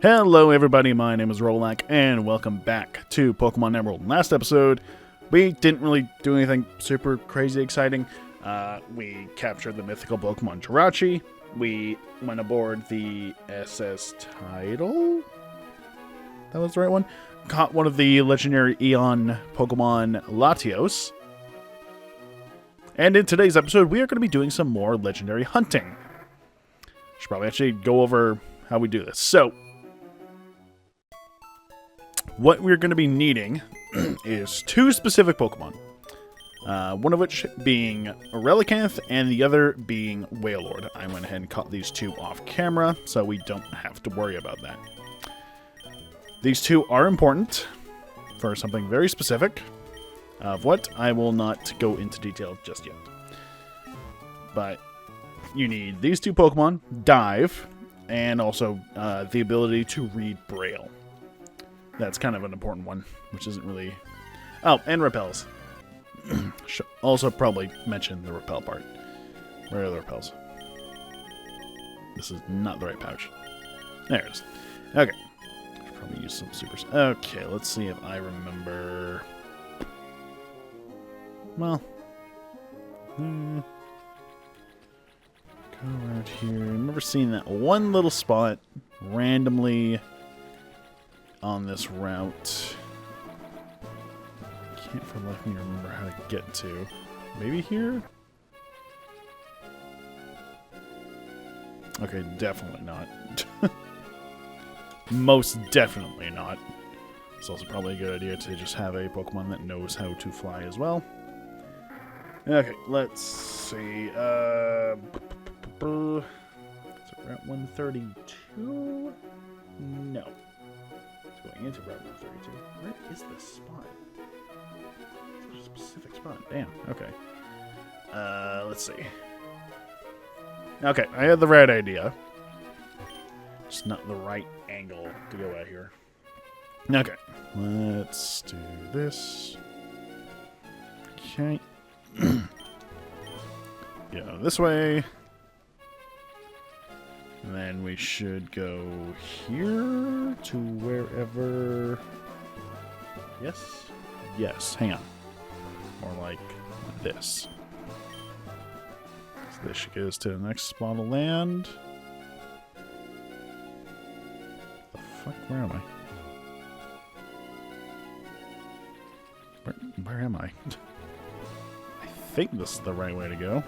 Hello everybody, my name is Rolak, and welcome back to Pokemon Emerald. Last episode, we didn't really do anything super crazy exciting. We captured the mythical Pokemon Jirachi. We went aboard the SS Tidal? That was the right one? Caught one of the legendary Eon Pokemon Latios. And in today's episode, we are going to be doing some more legendary hunting. Should probably actually go over how we do this. So, what we're going to be needing is two specific Pokemon. One of which being Relicanth and the other being Wailord. I went ahead and caught these two off camera, so we don't have to worry about that. These two are important for something very specific, of what I will not go into detail just yet. But you need these two Pokemon, Dive, and also the ability to read Braille. That's kind of an important one, which isn't really... Oh, and Repels. Should also probably mention the Repel part. Where are the Repels? This is not the right pouch. There it is. Okay. Should probably use some supers. Okay, let's see if I remember... Well... Go around here. I remember seeing that one little spot randomly on this route. Can't for the life of me remember how to get to. Maybe here? Okay, definitely not. Most definitely not. It's also probably a good idea to just have a Pokemon that knows how to fly as well. Okay, let's see. Is it Route 132? No. Going into Route 132. Where is this spot? It's a specific spot. Damn. Okay. Let's see. Okay, I had the right idea. Just not the right angle to go at here. Okay. Let's do this. Okay. Go this way. And then we should go here to wherever... Yes? Yes, hang on. More like this. So this goes to the next spot of land. The fuck? Where am I? Where am I? I think this is the right way to go.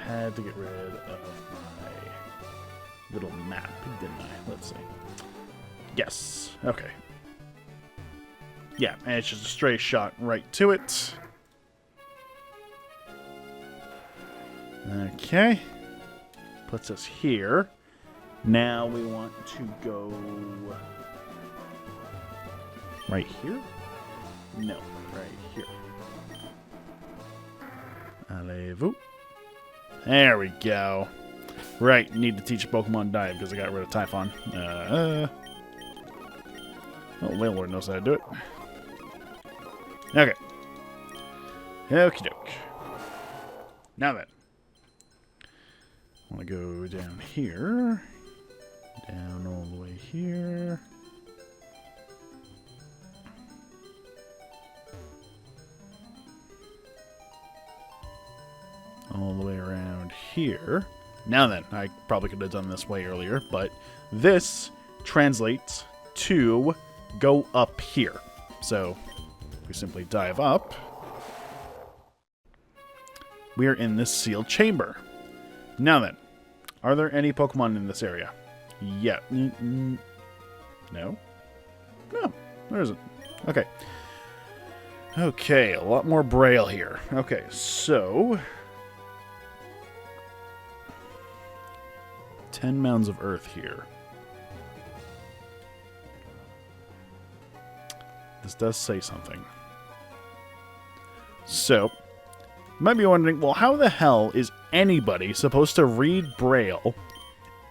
Had to get rid of my little map, didn't I? Let's see. Yes. Okay. Yeah, and it's just a straight shot right to it. Okay. Puts us here. Now we want to go right here? No, right here. Allez-vous. There we go. Right, need to teach Pokemon Dive because I got rid of Typhon. Well, Wailord knows how to do it. Okay. Okie doke. Now then. I want to go down here. Down all the way here. All the way around here. Now then, I probably could have done this way earlier, but this translates to go up here. So, if we simply dive up, we are in this sealed chamber. Now then, are there any Pokemon in this area? Yeah. No? No, there isn't. Okay. Okay, a lot more Braille here. Okay, so... 10 mounds of earth here. This does say something. So, you might be wondering, well, how the hell is anybody supposed to read Braille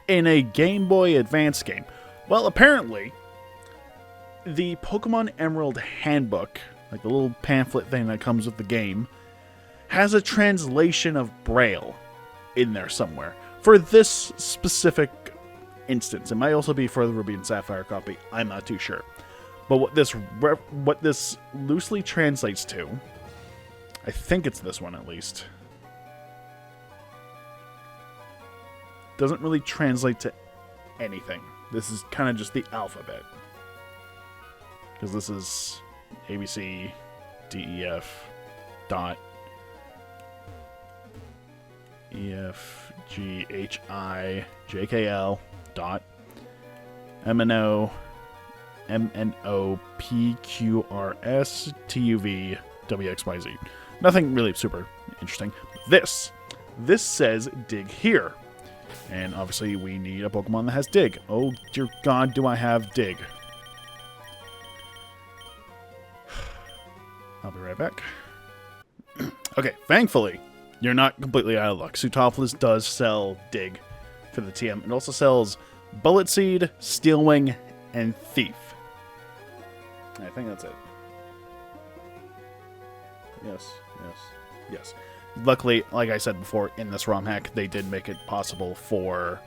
in a Game Boy Advance game? Well, apparently, the Pokemon Emerald Handbook, like the little pamphlet thing that comes with the game, has a translation of Braille. in there somewhere. For this specific instance, it might also be for the Ruby and Sapphire copy. I'm not too sure. But what this loosely translates to, I think it's this one at least, doesn't really translate to anything. This is kind of just the alphabet. Because this is ABC, DEF, dot, EFGHI, JKL, dot, MNO, PQRS, TUV, WXYZ. Nothing really super interesting. This says dig here. And obviously we need a Pokemon that has dig. Oh dear God, do I have dig. I'll be right back. Okay, thankfully, you're not completely out of luck. Sootopolis does sell dig for the TM. It also sells Bullet Seed, Steel Wing, and Thief. I think that's it. Yes. Luckily, like I said before, in this ROM hack, they did make it possible for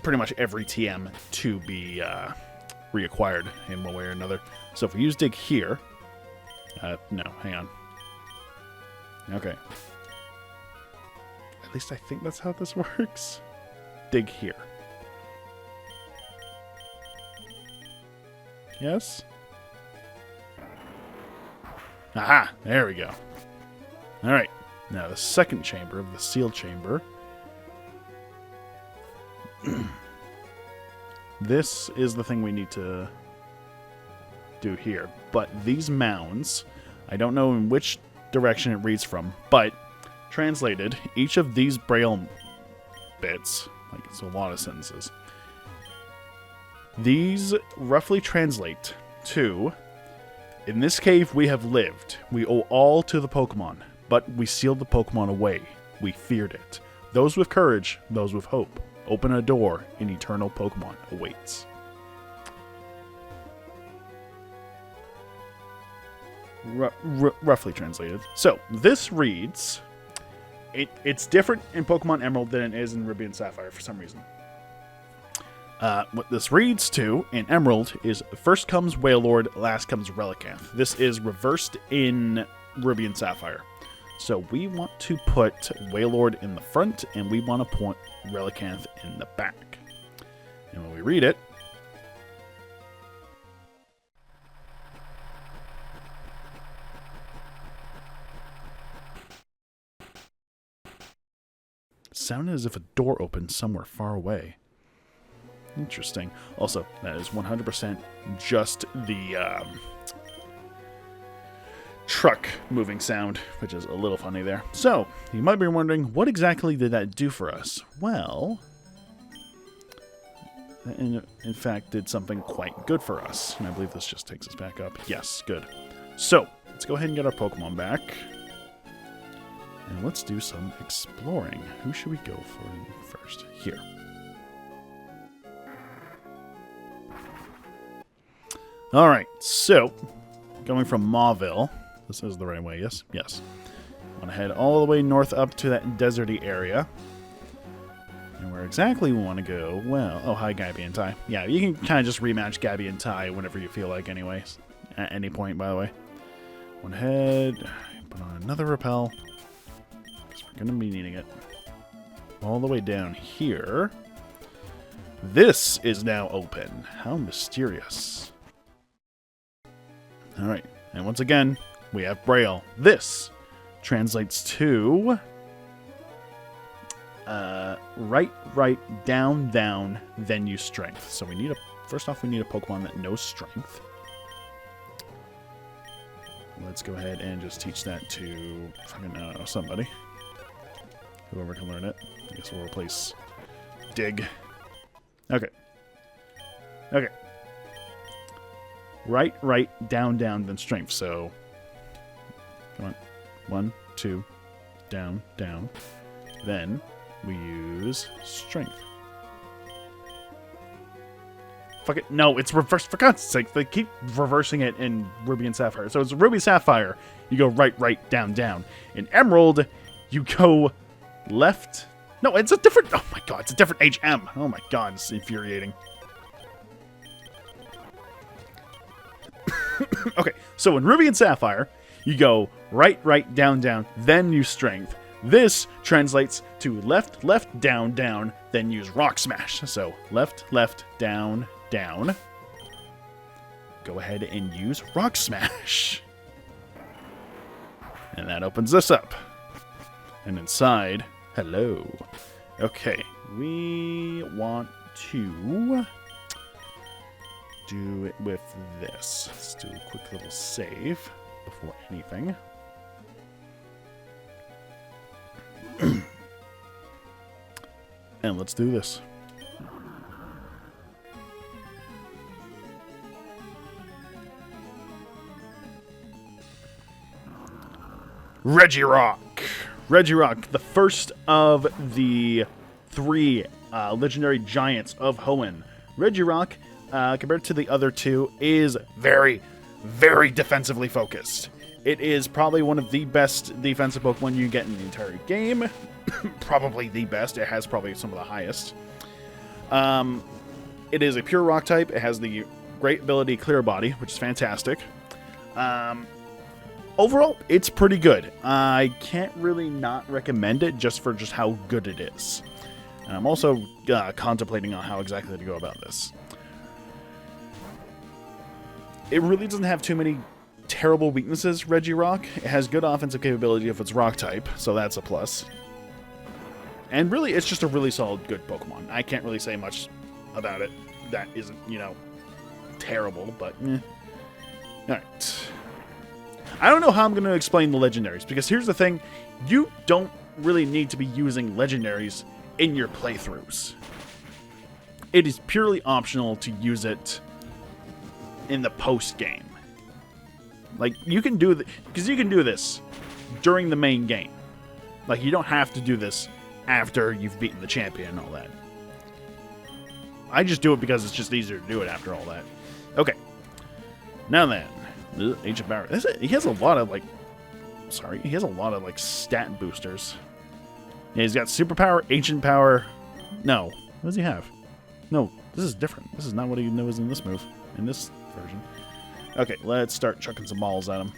pretty much every TM to be reacquired in one way or another. So if we use dig here... no, hang on. Okay. At least I think that's how this works. Dig here. Yes? Aha! There we go. Alright. Now the second chamber of the sealed chamber. This is the thing we need to do here. But these mounds, I don't know in which direction it reads from, but translated, each of these braille bits, like it's a lot of sentences, these roughly translate to, in this cave we have lived, we owe all to the Pokemon, but we sealed the Pokemon away, we feared it. Those with courage, those with hope, open a door, an eternal Pokemon awaits. Roughly translated. So, this reads... It's different in Pokemon Emerald than it is in Ruby and Sapphire for some reason. What this reads to in Emerald is first comes Wailord, last comes Relicanth. This is reversed in Ruby and Sapphire. So we want to put Wailord in the front, and we want to put Relicanth in the back. And when we read it, sounded as if a door opened somewhere far away. Interesting. Also, that is 100% just the truck moving sound, which is a little funny there. So, you might be wondering, what exactly did that do for us? Well, in fact, did something quite good for us. And I believe this just takes us back up. Yes, good. So, let's go ahead and get our Pokemon back. And let's do some exploring. Who should we go for first? Here. Alright, so, going from Mauville. This is the right way, yes? Yes. Want to head all the way north up to that deserty area. And where exactly we want to go, well... Oh, hi, Gabby and Ty. Yeah, you can kind of just rematch Gabby and Ty whenever you feel like anyways. At any point, by the way. Want to head... Put on another repel. Because we're going to be needing it. All the way down here. This is now open. How mysterious. Alright, and once again, we have Braille. This translates to... right, down, then use strength. So we need first off, we need a Pokemon that knows strength. Let's go ahead and just teach that to fucking, somebody. Whoever can learn it. I guess we'll replace Dig. Okay. Okay. Right, down, then strength. So, come on. 1, 2, down. Then we use strength. Fuck it. No, it's reversed. For God's sake, they keep reversing it in Ruby and Sapphire. So it's Ruby Sapphire. You go right, down. In Emerald, you go left, No, it's a different... Oh my god, it's a different HM. Oh my god, it's infuriating. Okay, so in Ruby and Sapphire, you go right, right, down, down, then use Strength. This translates to left, left, down, down, then use Rock Smash. So left, left, down, down. Go ahead and use Rock Smash. And that opens this up. And inside, hello. Okay, we want to do it with this. Let's do a quick little save before anything. And let's do this. Regirock. Regirock, the first of the 3 legendary giants of Hoenn. Regirock, compared to the other 2, is very, very defensively focused. It is probably one of the best defensive Pokemon you get in the entire game. Probably the best. It has probably some of the highest. It is a pure rock type. It has the great ability Clear Body, which is fantastic. Overall, it's pretty good. I can't really not recommend it just for how good it is. And I'm also contemplating on how exactly to go about this. It really doesn't have too many terrible weaknesses, Regirock. It has good offensive capability if it's rock type, so that's a plus. And really, it's just a really solid, good Pokemon. I can't really say much about it that isn't, terrible, but Alright. I don't know how I'm going to explain the legendaries, because here's the thing. You don't really need to be using legendaries in your playthroughs. It is purely optional to use it in the post-game. Like, you can do because you can do this during the main game. Like, you don't have to do this after you've beaten the champion and all that. I just do it because it's just easier to do it after all that. Okay. Now then, Ancient Power. He has a lot of, he has a lot of, stat boosters. Yeah, he's got Superpower, Ancient Power. No. What does he have? No, this is different. This is not what he knows in this move, in this version. Okay, let's start chucking some balls at him.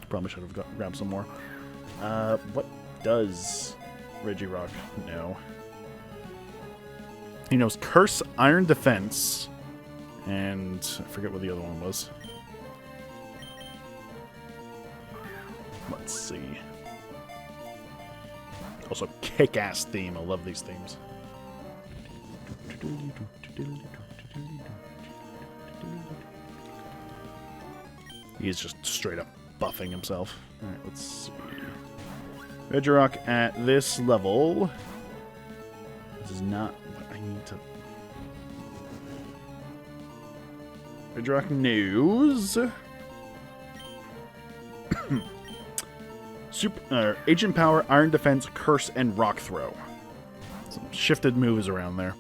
Probably should have grabbed some more. What does Regirock know? He knows Curse, Iron Defense, and I forget what the other one was. Let's see. Also, kick-ass theme. I love these themes. He's just straight up buffing himself. Alright, let's see. Regirock at this level. This is not what I need to... Regirock knows... Agent Power, Iron Defense, Curse, and Rock Throw. Some shifted moves around there.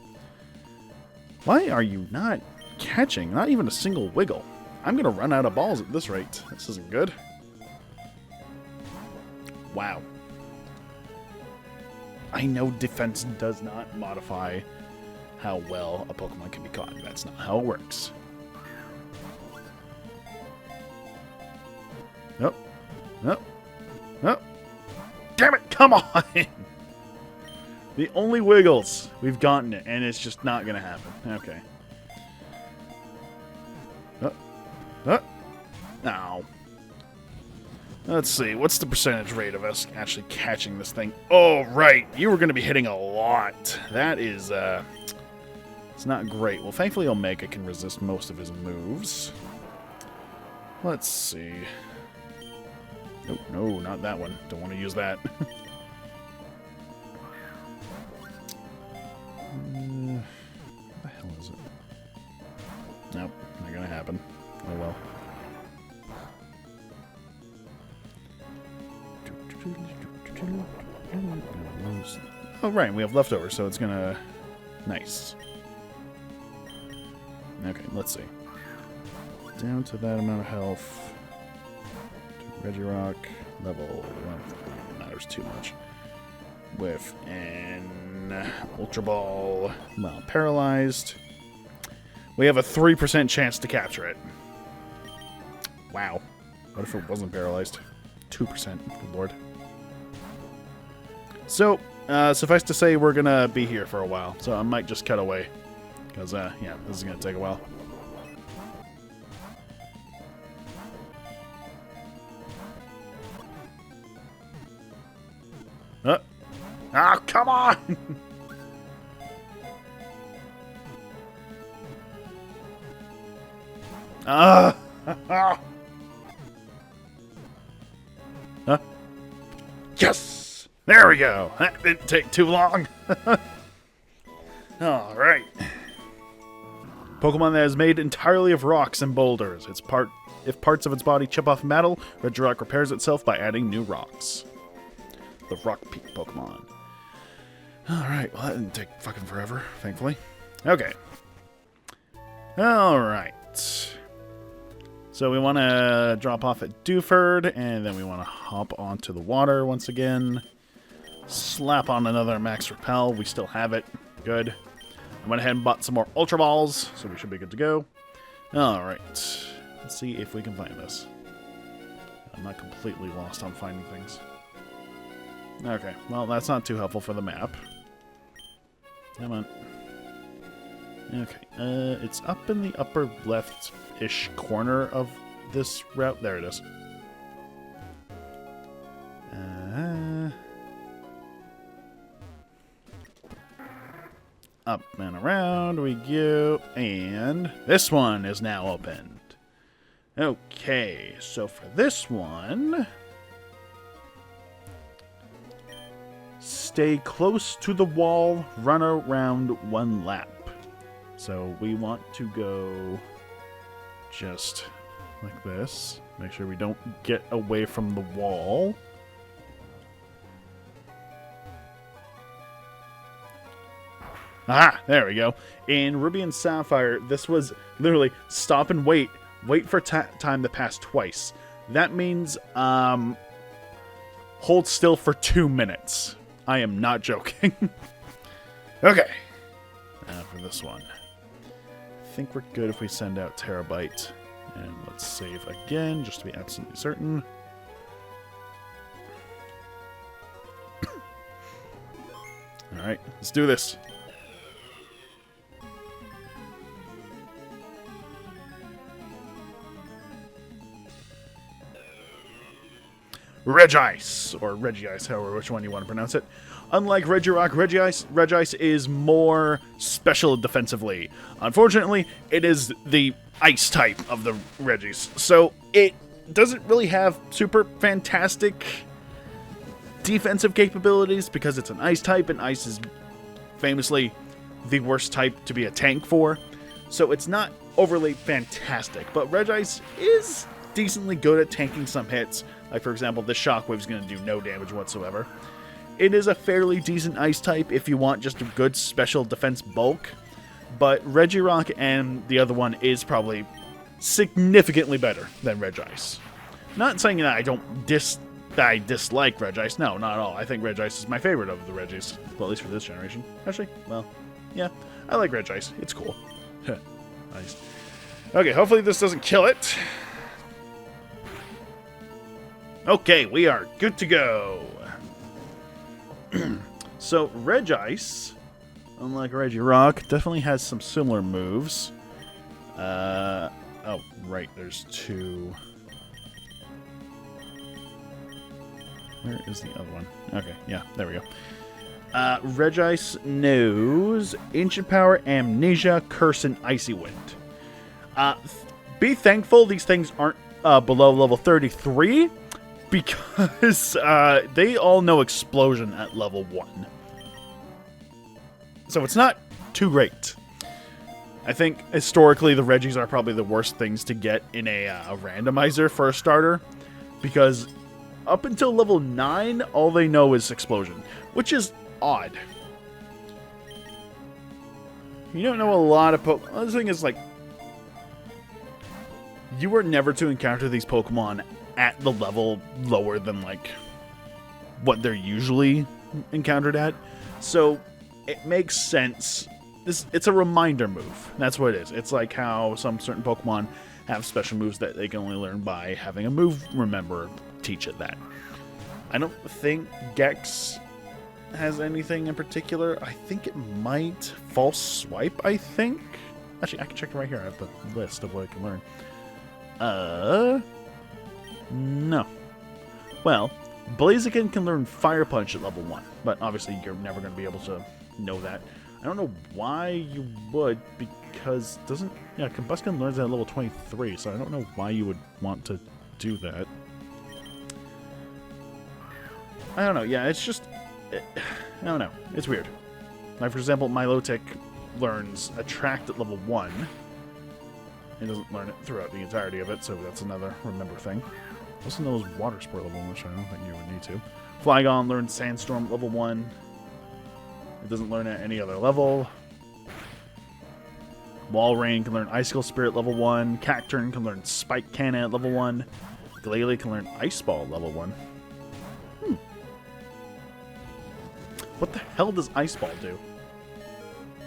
Why are you not catching? Not even a single wiggle. I'm going to run out of balls at this rate. This isn't good. Wow. I know defense does not modify how well a Pokemon can be caught. That's not how it works. Nope. Nope. Nope. Damn it! Come on! The only wiggles. We've gotten it, and it's just not going to happen. Okay. Now, let's see. What's the percentage rate of us actually catching this thing? Oh, right. You were going to be hitting a lot. That is, it's not great. Well, thankfully, Omega can resist most of his moves. Let's see. Oh, no, not that one. Don't want to use that. What the hell is it? Nope, not going to happen. Oh, well. Oh, right, we have leftovers, so it's gonna... Nice. Okay, let's see. Down to that amount of health. Regirock, level... Well, matters too much. With, and... then Ultra Ball, well, paralyzed. We have a 3% chance to capture it. Wow. What if it wasn't paralyzed? 2%. Good lord. So, suffice to say, we're gonna be here for a while. So I might just cut away. Because, yeah, this is gonna take a while. Oh, come on! Huh? Yes! There we go! That didn't take too long. Alright. Pokemon that is made entirely of rocks and boulders. If parts of its body chip off metal, Regirock repairs itself by adding new rocks. The Rock Peak Pokemon. Alright, well that didn't take fucking forever, thankfully. Okay. Alright. So we want to drop off at Dewford, and then we want to hop onto the water once again. Slap on another Max Repel. We still have it. Good. I went ahead and bought some more Ultra Balls, so we should be good to go. Alright. Let's see if we can find this. I'm not completely lost on finding things. Okay, well that's not too helpful for the map. Come on. Okay, it's up in the upper left-ish corner of this route. There it is. Up and around we go, and this one is now opened. Okay, so for this one, stay close to the wall, run around 1 lap. So we want to go just like this. Make sure we don't get away from the wall. Ah, there we go. In Ruby and Sapphire, this was literally stop and wait. Wait for time to pass twice. That means hold still for 2 minutes. I am not joking. Okay. Now for this one. I think we're good if we send out Terabyte. And let's save again, just to be absolutely certain. Alright, let's do this. Regice, or Regice, however, which one you want to pronounce it. Unlike Regirock, Regice is more special defensively. Unfortunately, it is the ice type of the Regis, so it doesn't really have super fantastic defensive capabilities because it's an ice type, and ice is famously the worst type to be a tank for. So it's not overly fantastic, but Regice is decently good at tanking some hits. Like, for example, this Shockwave is going to do no damage whatsoever. It is a fairly decent ice type if you want just a good special defense bulk, but Regirock and the other one is probably significantly better than Regice. Not saying that I dislike Regice. No, not at all. I think Regice is my favorite of the Regis, well, at least for this generation. Actually, well, yeah, I like Regice. It's cool. Nice. Okay, hopefully this doesn't kill it. Okay, we are good to go. So, Regice, unlike Regirock, definitely has some similar moves. Oh, right, there's two. Where is the other one? Okay, yeah, there we go. Regice knows Ancient Power, Amnesia, Curse, and Icy Wind. Be thankful these things aren't below level 33, because they all know Explosion at level 1. So it's not too great. I think historically the Regis are probably the worst things to get in a randomizer for a starter, because up until level 9, all they know is Explosion, which is odd. You don't know a lot of Pokemon. The thing is, like, you were never to encounter these Pokemon at the level lower than, like, what they're usually encountered at. So it makes sense. It's a reminder move. That's what it is. It's like how some certain Pokemon have special moves that they can only learn by having a move remember teach it that. I don't think Gex has anything in particular. I think it might. False Swipe, I think. Actually, I can check it right here. I have the list of what it can learn. No. Well, Blaziken can learn Fire Punch at level 1, but obviously you're never going to be able to know that. I don't know why you would, because doesn't... Yeah, Combustion learns at level 23, so I don't know why you would want to do that. I don't know. Yeah, it's just... I don't know. It's weird. Like, for example, Milotic learns Attract at level 1. It doesn't learn it throughout the entirety of it, so that's another remember thing. Also knows Water Sport level 1, which I don't think you would need to. Flygon learns Sandstorm at level 1. It doesn't learn at any other level. Walrein can learn Icicle Spirit level 1. Cacturn can learn Spike Cannon at level 1. Glalie can learn Ice Ball at level 1. What the hell does Ice Ball do?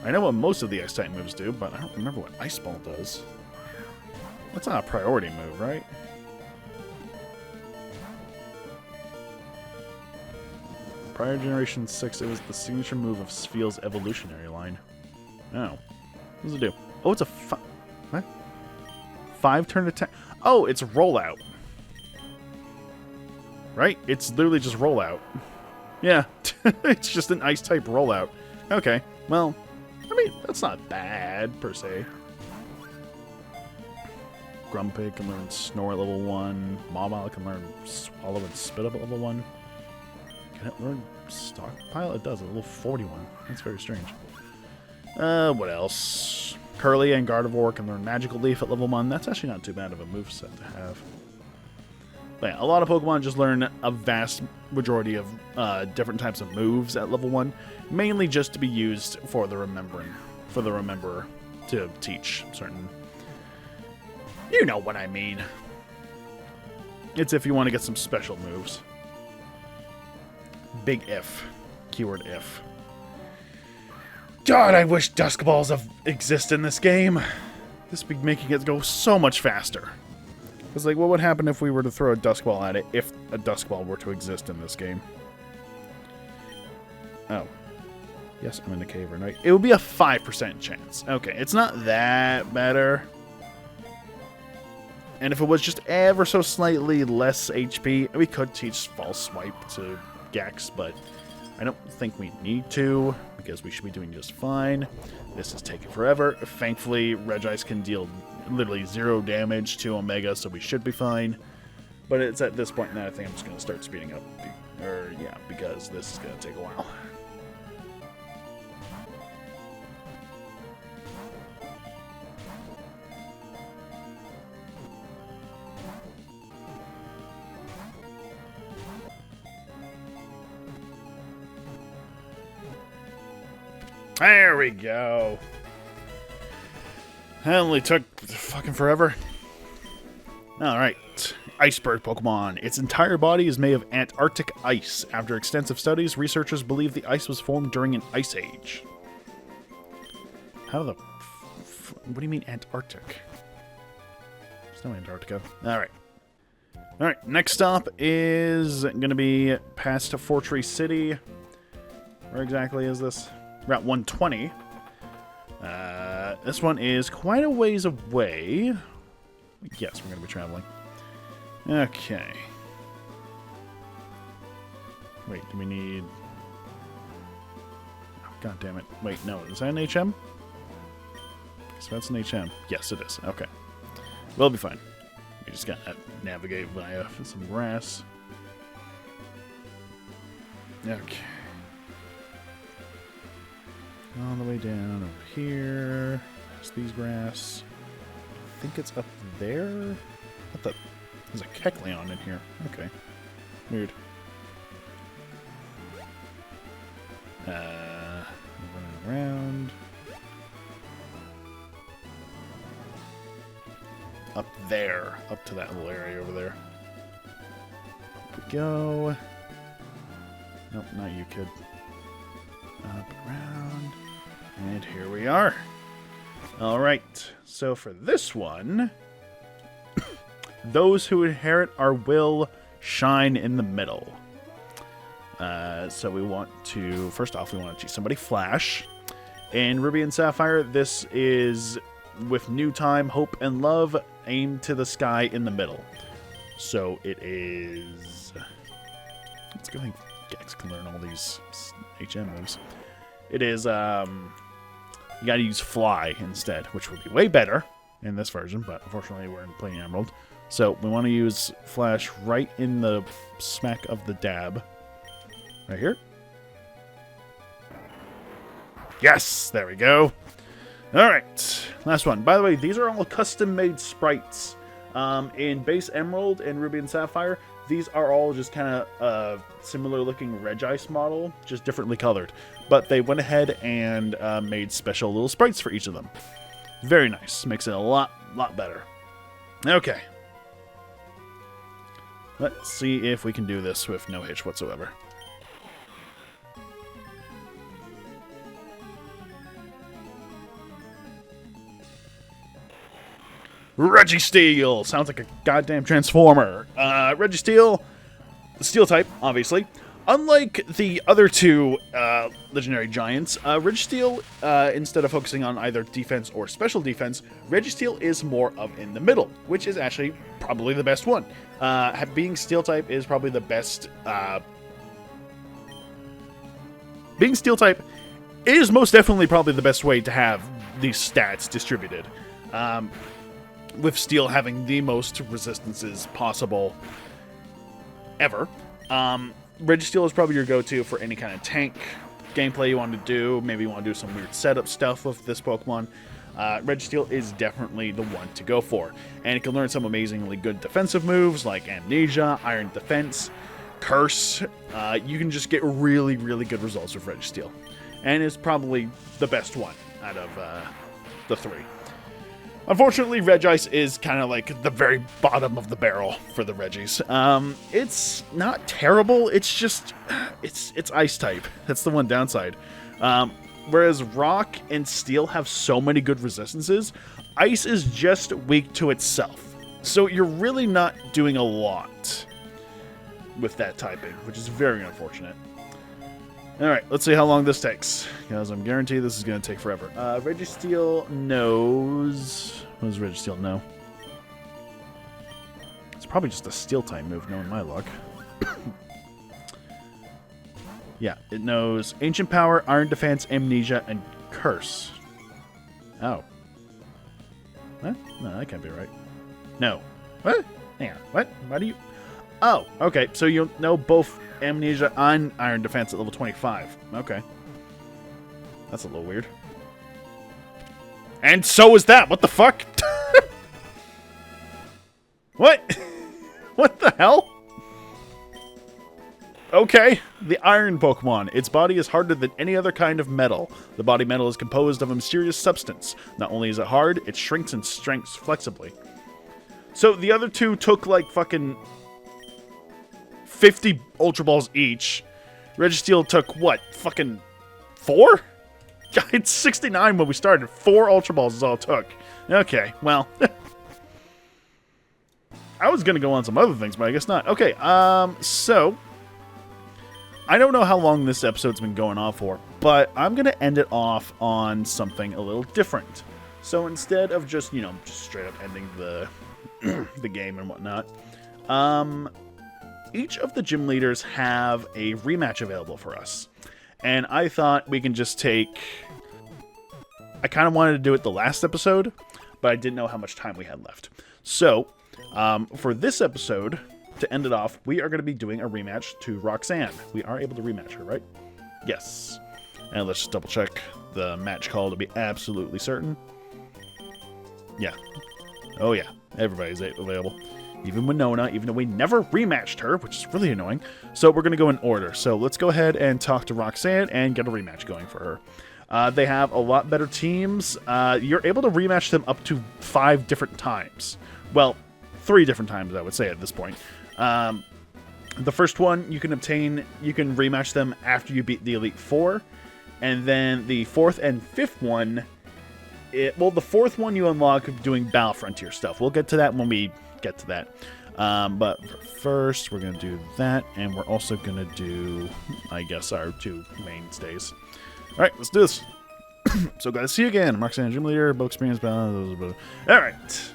I know what most of the Ice-type moves do, but I don't remember what Ice Ball does. That's not a priority move, right? Prior Generation 6, it was the signature move of Spheal's evolutionary line. Oh. What does it do? Oh, it's a what? 5-turn attack. Oh, it's rollout. Right? It's literally just rollout. Yeah. It's just an Ice-type rollout. Okay. Well, I mean, that's not bad, per se. Grumpig can learn Snore at level 1. Mawile can learn Swallow and Spit Up at level 1. Can it learn Stockpile? It does, at level 41. That's very strange. What else? Curly and Gardevoir can learn Magical Leaf at level 1. That's actually not too bad of a moveset to have. But yeah, a lot of Pokemon just learn a vast majority of different types of moves at level 1, mainly just to be used for the Rememberer to teach certain... You know what I mean. It's if you want to get some special moves. Big if. Keyword if. God, I wish Dusk Balls exist in this game. This would be making it go so much faster. It's like, what would happen if we were to throw a Dusk Ball at it if a Dusk Ball were to exist in this game? Oh. Yes, I'm in the cave right now. It would be a 5% chance. Okay, it's not that better. And if it was just ever so slightly less HP, we could teach False Swipe to Gex, but I don't think we need to, because we should be doing just fine. This is taking forever. Thankfully, Regice can deal literally 0 damage to Omega, so we should be fine. But it's at this point now I think I'm just going to start speeding up. Yeah, because this is going to take a while. There we go. That only took fucking forever. Alright. Iceberg Pokemon. Its entire body is made of Antarctic ice. After extensive studies, researchers believe the ice was formed during an ice age. How the... what do you mean Antarctic? There's no Antarctica. Alright. Alright, next stop is going to be past Fortree City. Where exactly is this? Route 120. This one is quite a ways away. Yes, we're going to be traveling. Okay. Wait, do we need... oh, God damn it. Wait, no. Is that an HM? So that's an HM. Yes, it is. Okay. We'll be fine. We just got to navigate via some grass. Okay. All the way down over here. There's these grass. I think it's up there. What the? There's a Kecleon in here. Okay. Weird. Running around. Up there. Up to that little area over there. Up we go. Nope, not you, kid. Up and around. And here we are. Alright, so for this one, those who inherit our will shine in the middle. So we want to, first off, we want to choose somebody Flash. In Ruby and Sapphire, this is with new time, hope, and love, aim to the sky in the middle. So it is... Let's go ahead and Gex can learn all these HM moves. It is, you gotta use Fly instead, which would be way better in this version, but unfortunately we're in plain Emerald. So we want to use Flash right in the smack of the dab. Right here. Yes! There we go. Alright, last one. By the way, these are all custom-made sprites. In base Emerald and Ruby and Sapphire, these are all just kind of similar-looking Regice model, just differently colored. But they went ahead and made special little sprites for each of them. Very nice. Makes it a lot better. Okay. Let's see if we can do this with no hitch whatsoever. Registeel! Sounds like a goddamn transformer. Registeel, the steel type, obviously. Unlike the other two legendary giants, Registeel, instead of focusing on either defense or special defense, Registeel is more of in the middle, which is actually probably the best one. Being steel type is probably the best. Being steel type is most definitely probably the best way to have these stats distributed. With steel having the most resistances possible ever. Registeel is probably your go-to for any kind of tank gameplay you want to do. Maybe you want to do some weird setup stuff with this Pokemon. Registeel is definitely the one to go for. And it can learn some amazingly good defensive moves like Amnesia, Iron Defense, Curse. You can just get really, really good results with Registeel. And it's probably the best one out of the three. Unfortunately, Regice is kind of like the very bottom of the barrel for the Regis. It's not terrible. It's just, it's ice type. That's the one downside. Whereas Rock and Steel have so many good resistances, Ice is just weak to itself. So you're really not doing a lot with that typing, which is very unfortunate. Alright, let's see how long this takes, because I'm guaranteed this is going to take forever. Registeel knows... What does Registeel know? It's probably just a steel type move, knowing my luck. Yeah, it knows Ancient Power, Iron Defense, Amnesia, and Curse. Oh. What? No, that can't be right. No. What? Hang on. What? Why do you... Oh, okay. So you'll know both Amnesia and Iron Defense at level 25. Okay. That's a little weird. And so is that. What the fuck? What? What the hell? Okay. The Iron Pokemon. Its body is harder than any other kind of metal. The body metal is composed of a mysterious substance. Not only is it hard, it shrinks and strengthens flexibly. So the other two took like fucking 50 Ultra Balls each. Registeel took what? Fucking 4? It's 69 when we started. 4 Ultra Balls is all it took. Okay, well. I was going to go on some other things, but I guess not. Okay, so. I don't know how long this episode's been going on for, but I'm going to end it off on something a little different. So instead of just, you know, just straight up ending the, the game and whatnot, each of the gym leaders have a rematch available for us. And I thought we can just take... I kind of wanted to do it the last episode, but I didn't know how much time we had left. So, for this episode, to end it off, we are going to be doing a rematch to Roxanne. We are able to rematch her, right? Yes. And let's just double check the match call to be absolutely certain. Yeah. Oh yeah. Everybody's available. Even Winona, even though we never rematched her, which is really annoying. So we're going to go in order. So let's go ahead and talk to Roxanne and get a rematch going for her. They have a lot better teams. You're able to rematch them up to 5 different times. Well, 3 different times, I would say, at this point. The first one you can obtain, you can rematch them after you beat the Elite Four. And then the fourth and fifth one, well, the fourth one you unlock doing Battle Frontier stuff. We'll get to that when we get to that. But first, we're going to do that, and we're also going to do, I guess, our two mainstays. All right, let's do this. So, glad to see you again. I'm Roxanne, Gym Leader, book experience. All right.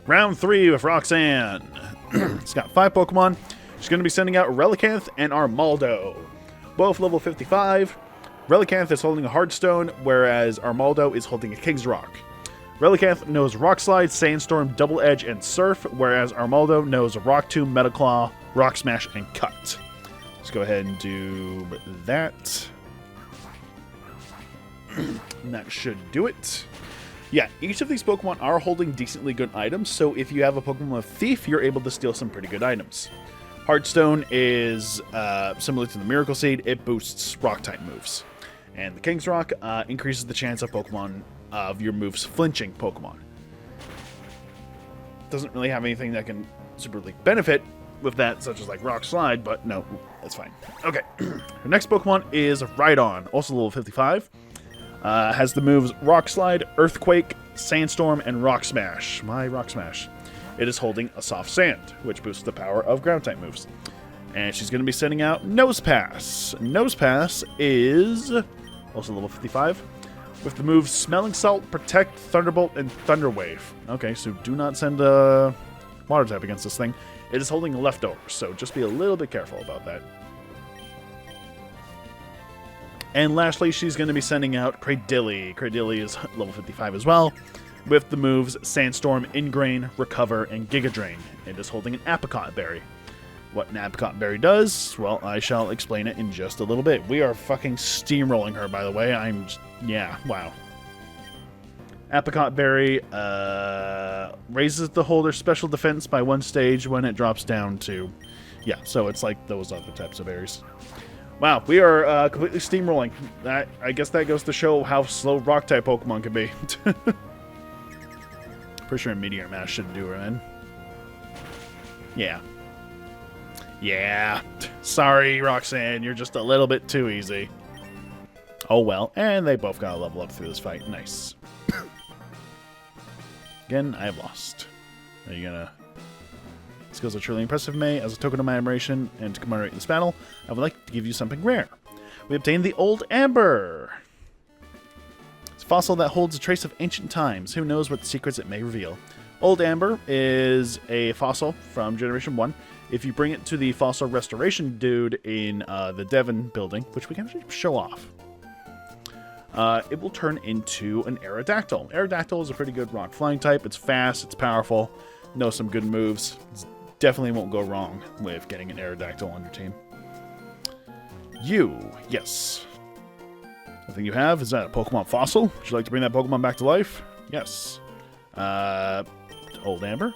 Round 3 with Roxanne. It's got 5 Pokemon. She's going to be sending out Relicanth and Armaldo. Both level 55. Relicanth is holding a Hardstone, whereas Armaldo is holding a King's Rock. Relicanth knows Rock Slide, Sandstorm, Double Edge, and Surf, whereas Armaldo knows Rock Tomb, Metal Claw, Rock Smash, and Cut. Let's go ahead and do that. And that should do it. Yeah, each of these Pokemon are holding decently good items, so if you have a Pokemon with Thief, you're able to steal some pretty good items. Heartstone is similar to the Miracle Seed. It boosts Rock-type moves. And the King's Rock increases the chance of your moves flinching Pokemon. Doesn't really have anything that can superly benefit with that, such as like Rock Slide, but no, that's fine. Okay, our next Pokemon is Rhydon, also level 55. Has the moves Rock Slide, Earthquake, Sandstorm, and Rock Smash. My Rock Smash. It is holding a Soft Sand, which boosts the power of Ground-type moves. And she's going to be sending out Nosepass. Nosepass is also level 55. With the moves Smelling Salt, Protect, Thunderbolt, and Thunder Wave. Okay, so do not send a Water type against this thing. It is holding Leftovers, so just be a little bit careful about that. And lastly, she's going to be sending out Cradilly. Cradilly is level 55 as well, with the moves Sandstorm, Ingrain, Recover, and Giga Drain. It is holding an Apricot Berry. What an Apricot Berry does, well, I shall explain it in just a little bit. We are fucking steamrolling her, by the way. Yeah, wow. Apricot Berry raises the holder's special defense by 1 stage when it drops down to... Yeah, so it's like those other types of berries. Wow, we are completely steamrolling. I guess that goes to show how slow Rock-type Pokemon can be. Pretty sure Meteor Mash shouldn't do her in. Yeah. Yeah. Sorry, Roxanne, you're just a little bit too easy. Oh well, and they both got to level up through this fight. Nice. Again, I have lost. Are you gonna... Skills are truly impressive, May. As a token of my admiration and to commemorate this battle, I would like to give you something rare. We obtained the Old Amber. It's a fossil that holds a trace of ancient times. Who knows what secrets it may reveal. Old Amber is a fossil from Generation 1. If you bring it to the fossil restoration dude in the Devon building, which we can actually show off, it will turn into an Aerodactyl. Aerodactyl is a pretty good rock flying type. It's fast, it's powerful, knows some good moves. Definitely won't go wrong with getting an Aerodactyl on your team. You, yes. The thing you have is that a Pokemon fossil. Would you like to bring that Pokemon back to life? Yes. Old Amber.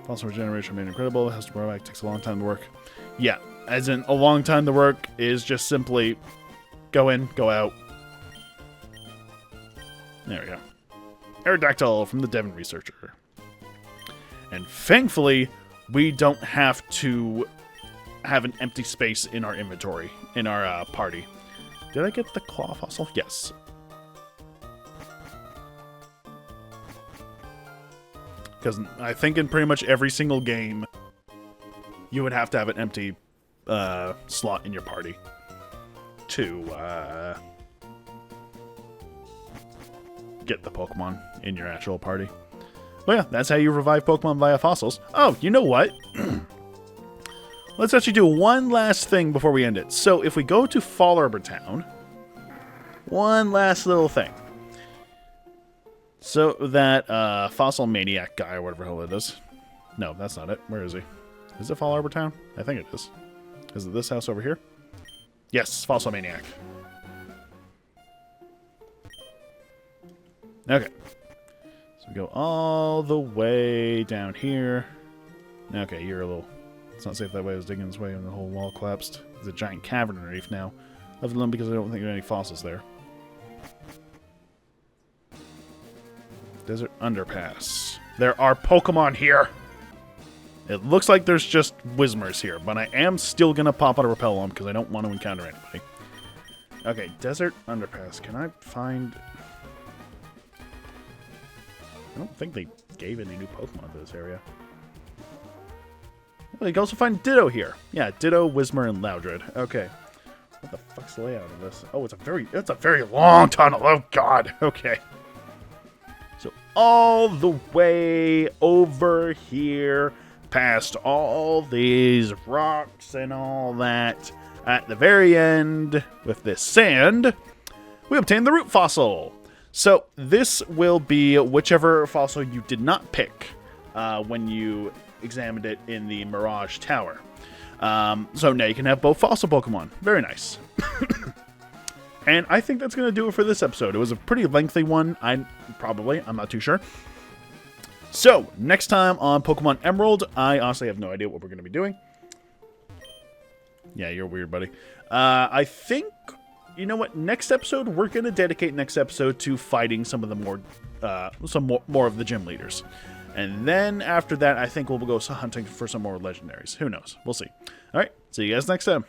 Fossil regeneration made incredible. It has to grow back. Takes a long time to work. Yeah, as in a long time to work is just simply go in, go out. There we go. Aerodactyl from the Devon researcher. And thankfully, we don't have to have an empty space in our inventory, in our party. Did I get the claw fossil? Yes. Because I think in pretty much every single game, you would have to have an empty slot in your party to get the Pokemon in your actual party. Well, yeah, that's how you revive Pokemon via fossils. Oh, you know what? Let's actually do one last thing before we end it. So if we go to Fall Arbor Town, one last little thing. So that Fossil Maniac guy, or whatever the hell it is. No, that's not it. Where is he? Is it Fall Arbor Town? I think it is. Is it this house over here? Yes, Fossil Maniac. Okay. So we go all the way down here. Okay, you're a little... It's not safe that way. I was digging this way and the whole wall collapsed. There's a giant cavern underneath now. Left alone because I don't think there are any fossils there. Desert Underpass. There are Pokemon here! It looks like there's just Whismers here, but I am still going to pop out a repel on them because I don't want to encounter anybody. Okay, Desert Underpass. Can I find... I don't think they gave any new Pokemon to this area. Well, you can also find Ditto here. Yeah, Ditto, Whismer, and Loudred. Okay. What the fuck's the layout of this? Oh, it's a very long tunnel. Oh, God. Okay. So, all the way over here, past all these rocks and all that, at the very end, with this sand, we obtain the root fossil. So, this will be whichever fossil you did not pick when you examined it in the Mirage Tower. So now you can have both fossil Pokemon. Very nice. And I think that's going to do it for this episode. It was a pretty lengthy one. I'm not too sure. So, next time on Pokemon Emerald, I honestly have no idea what we're going to be doing. Yeah, you're weird, buddy. I think, you know what? Next episode, we're going to dedicate next episode to fighting some of the more of the gym leaders. And then after that, I think we'll go hunting for some more legendaries. Who knows? We'll see. All right. See you guys next time.